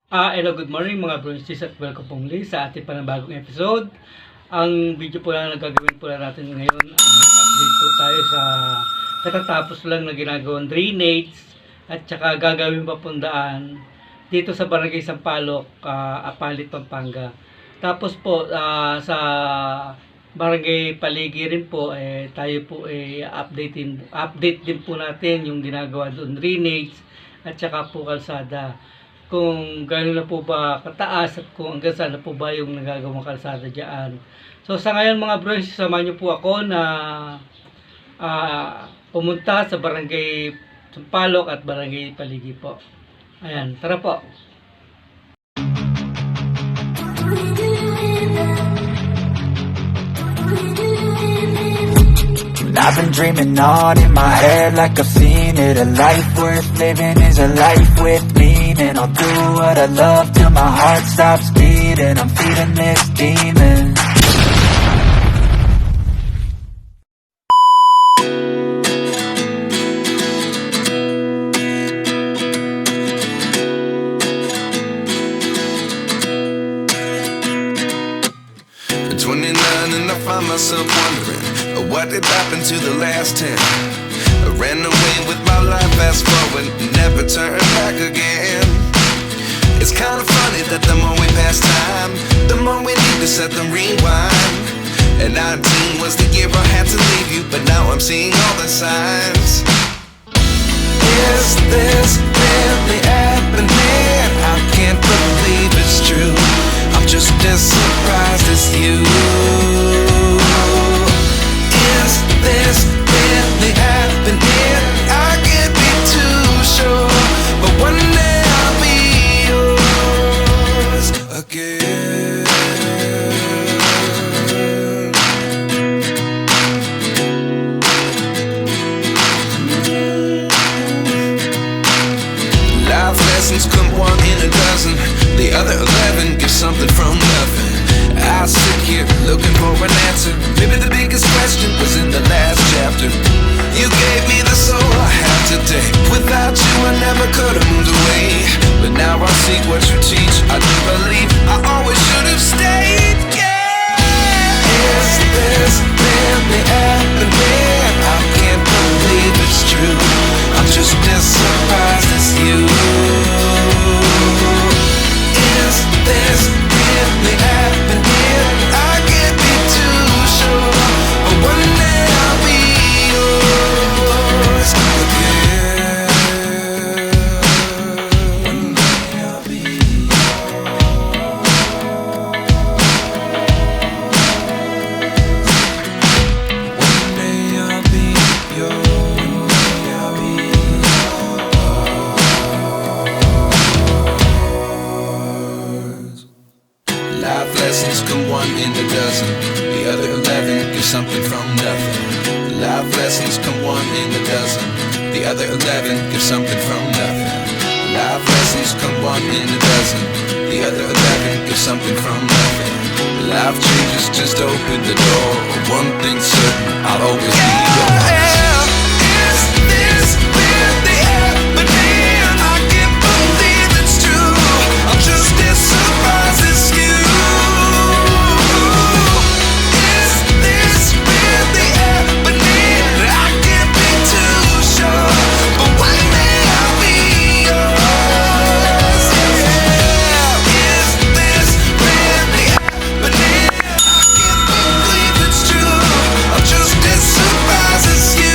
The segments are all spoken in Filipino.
Hello, good morning mga Brgy at welcome pong muli sa ating panibagong episode. Ang video po na gagawin po natin ngayon update po tayo sa katatapos lang na ginagawang drainage at saka gagawin pa pong daan dito sa Barangay Sampaloc, Apalit Pampanga. Tapos po sa Barangay Paligui rin po tayo po update din po natin yung ginagawa doon drainage at saka po kalsada. Kung gano'n na po ba kataas at kung hanggang saan na po ba yung nagagawang kalsada dyan. So sa ngayon mga bro, samahan niyo po ako na pumunta sa Barangay Sampaloc at Barangay Paligui po. Ayan, tara po. I've been dreaming on in my head like I've seen it. A life worth living is a life with meaning. I'll do what I love till my heart stops beating. I'm feeding this demon. At 29 and I find myself wondering what did happen to the last 10? I ran away with my life, fast forward, never turn back again. It's kind of funny that the more we pass time, the more we need to set them rewind. And 19 was the year I had to leave you, but now I'm seeing all the signs. Is this really happening? I can't believe it's true. I'm just as surprised as you. Is this really happening? I can't be too sure, but one day I'll be yours again. Life lessons come one in a dozen, the other 11 give something from nothing. I sit here looking for an answer. Maybe the biggest question was in the last chapter. You gave me the soul I have today. Without you I never could have moved away. But now I see what you teach. I do believe I always should have stayed. Yeah. Is this really happening? I can't believe it's true. I'm just as surprised as you. Is this really happening? I can't be too sure, but one day I'll be yours again. One day I'll be One day I'll be yours. I'll be yours. Life lessons come one in a dozen, the other 11 give something from nothing. Life lessons come one in a dozen, the other 11 give something from nothing. Life lessons come one in a dozen, the other 11 give something from nothing. Life changes just open the door. One thing's certain, I'll always be yours. Is this really happening? I can't believe it's true. I'm just as surprised as you. Is this really happening? I can't be too sure, but one day I'll be yours. Yeah. Is this really happening? I can't believe it's true. I'm just as surprised as you.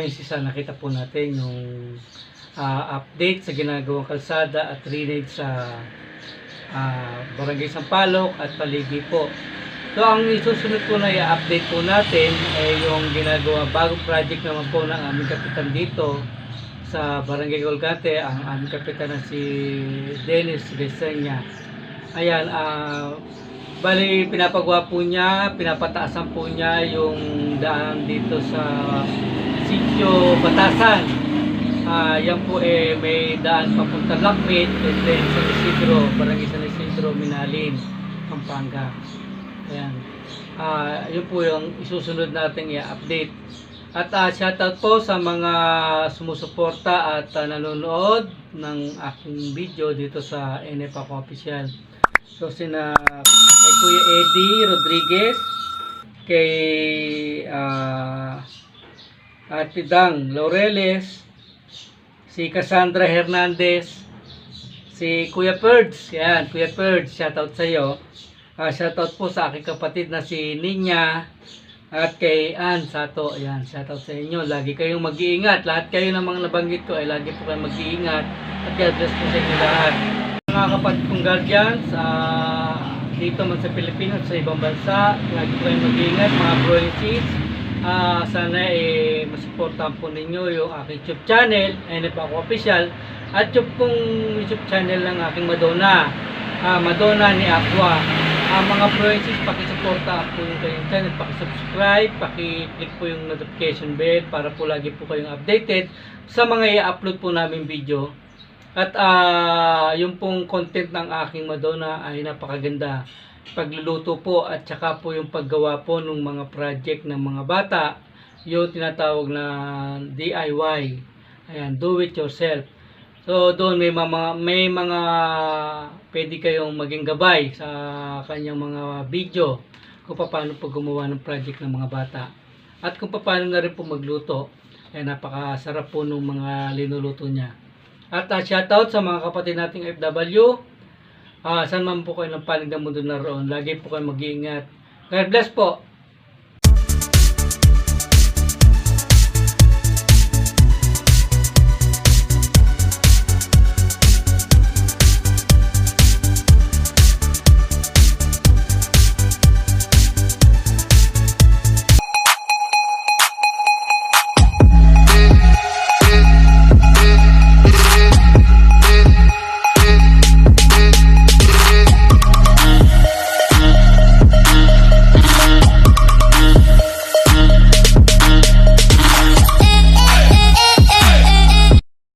Francis, nakita po natin yung update sa ginagawang kalsada at drainage sa Barangay Sampaloc at Paligui po. So ang isusunod po na i-update po natin ay yung ginagawa bagong project naman po ng aming kapitan dito sa Barangay Golgate, ang aming kapitan na si Dennis Resenya. Ayan, bali pinapagawa po niya, pinapataasan po niya yung daan dito sa Sitio Batasan. Yan po may daan papunta Lakmit and then San Isidro, Barangay San Isidro, Minalin, Pampanga. Ayan. Yun po yung isusunod nating i-update. At shoutout po sa mga sumusuporta at nanonood ng aking video dito sa NF Ako Official. So sina kay Kuya Eddie Rodriguez, kay Ate Dang Laureles, si Cassandra Hernandez, si Kuya Perds. Yan, Kuya Perds, shoutout sa iyo. Shoutout po sa aking kapatid na si Ninya at kay Ann Sato. Ayan, shoutout sa inyo. Lagi kayong mag-iingat. Lahat kayo ng mga nabanggit ko ay lagi po kayong mag-iingat. At God bless po sa inyo lahat. Mga kapatid kong guardians, dito man sa Pilipinas, sa ibang bansa, lagi po kayong mag-iingat. Mga bro and sis, sana masuportahan po ninyo yung aking YouTube channel, NF Ako Official, at yung pong YouTube channel ng aking Madonna, Madonna ni Aqua. Mga bro-sis, pakisuporta po yung kanyang channel, pakisubscribe, pakiclick po yung notification bell para po lagi po kayong updated sa mga i-upload po namin video. At yung pong content ng aking Madonna ay napakaganda. Pagluluto po at saka po yung paggawa po ng mga project ng mga bata, yung tinatawag na DIY. Ayan, do it yourself. So doon may mga pwede kayong maging gabay sa kanyang mga video kung paano po gumawa ng project ng mga bata. At kung paano na rin po magluto. Ay napakasarap po ng mga linuluto niya. At shoutout sa mga kapatid nating FW. Saan man po kayo ng panig ng mundo naroon, lagi po kayo mag-iingat. God bless po.